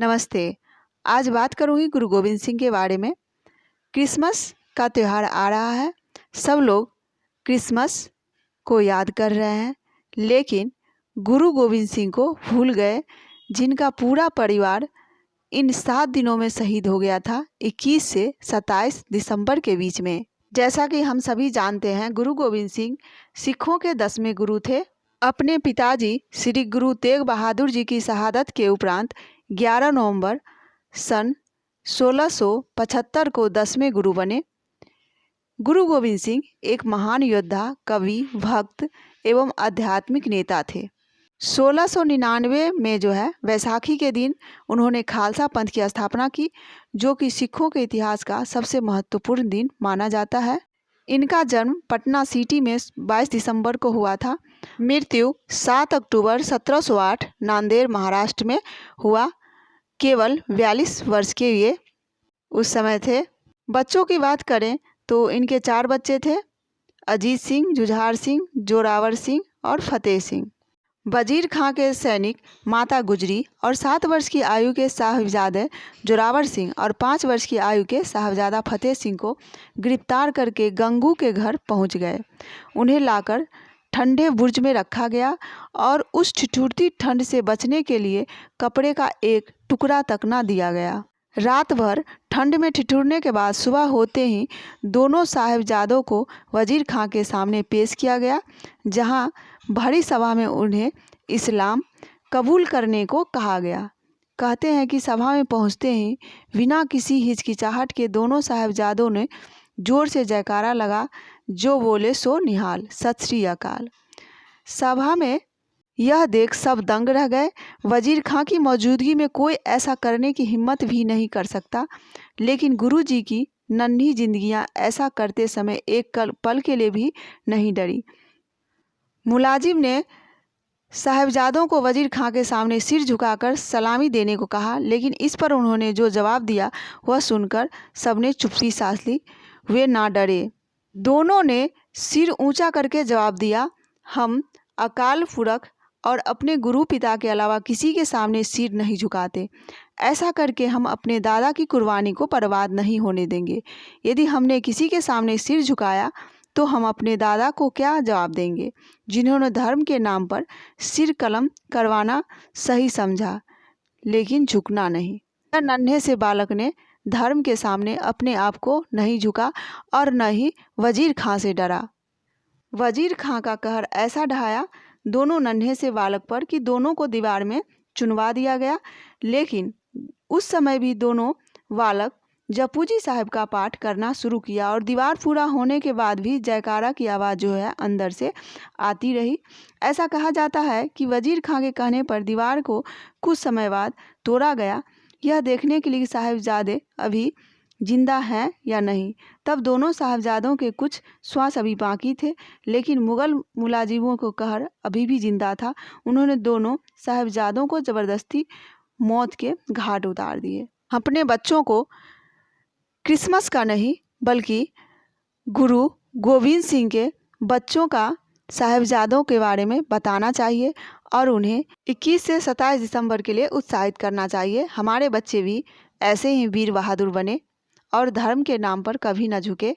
नमस्ते। आज बात करूँगी गुरु गोविंद सिंह के बारे में। क्रिसमस का त्यौहार आ रहा है। सब लोग क्रिसमस को याद कर रहे हैं, लेकिन गुरु गोविंद सिंह को भूल गए, जिनका पूरा परिवार इन 7 दिनों में शहीद हो गया था, 21 से 27 दिसंबर के बीच में। जैसा कि हम सभी जानते हैं, गुरु गोविंद सिंह सिखों के 10वें गुरु थे। अपने पिताजी श्री गुरु तेग बहादुर जी की शहादत के उपरांत 11 नवंबर सन 1675 को 10वें गुरु बने। गुरु गोविंद सिंह एक महान योद्धा, कवि, भक्त एवं आध्यात्मिक नेता थे। 1699 में वैसाखी के दिन उन्होंने खालसा पंथ की स्थापना की, जो कि सिखों के इतिहास का सबसे महत्वपूर्ण दिन माना जाता है। इनका जन्म पटना सिटी में 22 दिसंबर को हुआ था। मृत्यु 7 अक्टूबर 1708 नांदेड़ महाराष्ट्र में हुआ। केवल 42 वर्ष के ये उस समय थे। बच्चों की बात करें तो इनके 4 बच्चे थे: अजीत सिंह, जुझार सिंह, जोरावर सिंह और फतेह सिंह। वजीर खां के सैनिक माता गुजरी और 7 वर्ष की आयु के साहिबजादे जोरावर सिंह और 5 वर्ष की आयु के साहिबजादा फतेह सिंह को गिरफ्तार करके गंगू के घर पहुंच गए। उन्हें लाकर ठंडे बुर्ज में रखा गया और उस ठिठुरती ठंड से बचने के लिए कपड़े का एक टुकड़ा तक न दिया गया। रात भर ठंड में ठिठुरने के बाद सुबह होते ही दोनों साहिबजादों को वजीर खां के सामने पेश किया गया, जहां भरी सभा में उन्हें इस्लाम कबूल करने को कहा गया। कहते हैं कि सभा में पहुंचते ही बिना किसी हिचकिचाहट के दोनों साहिबजादों ने जोर से जयकारा लगा, जो बोले सो निहाल, सत श्री अकाल। सभा में यह देख सब दंग रह गए। वजीर खां की मौजूदगी में कोई ऐसा करने की हिम्मत भी नहीं कर सकता, लेकिन गुरु जी की नन्ही जिंदगियां ऐसा करते समय एक पल के लिए भी नहीं डरी। मुलाजिम ने साहिबजादों को वजीर खां के सामने सिर झुकाकर सलामी देने को कहा, लेकिन इस पर उन्होंने जो जवाब दिया वह सुनकर सबने चुप्पी साध ली। वे ना डरे। दोनों ने सिर ऊंचा करके जवाब दिया, हम अकाल पुरख और अपने गुरु पिता के अलावा किसी के सामने सिर नहीं झुकाते। ऐसा करके हम अपने दादा की कुर्बानी को बर्बाद नहीं होने देंगे। यदि हमने किसी के सामने सिर झुकाया तो हम अपने दादा को क्या जवाब देंगे, जिन्होंने धर्म के नाम पर सिर कलम करवाना सही समझा, लेकिन झुकना नहीं। नन्हे से बालक ने धर्म के सामने अपने आप को नहीं झुका और न ही वजीर खां से डरा। वजीर खां का कहर ऐसा ढाया दोनों नन्हे से बालक पर कि दोनों को दीवार में चुनवा दिया गया। लेकिन उस समय भी दोनों बालक जपूजी साहब का पाठ करना शुरू किया और दीवार पूरा होने के बाद भी जयकारा की आवाज़ अंदर से आती रही। ऐसा कहा जाता है कि वजीर खां के कहने पर दीवार को कुछ समय बाद तोड़ा गया, यह देखने के लिए साहिबजादे अभी जिंदा हैं या नहीं। तब दोनों साहिबजादों के कुछ श्वास अभी बाकी थे, लेकिन मुगल मुलाजिमों को कहर अभी भी जिंदा था। उन्होंने दोनों साहिबजादों को ज़बरदस्ती मौत के घाट उतार दिए। अपने बच्चों को क्रिसमस का नहीं बल्कि गुरु गोविंद सिंह के बच्चों का साहिबजादों के बारे में बताना चाहिए और उन्हें 21 से 27 दिसंबर के लिए उत्साहित करना चाहिए। हमारे बच्चे भी ऐसे ही वीर बहादुर बने और धर्म के नाम पर कभी न झुके।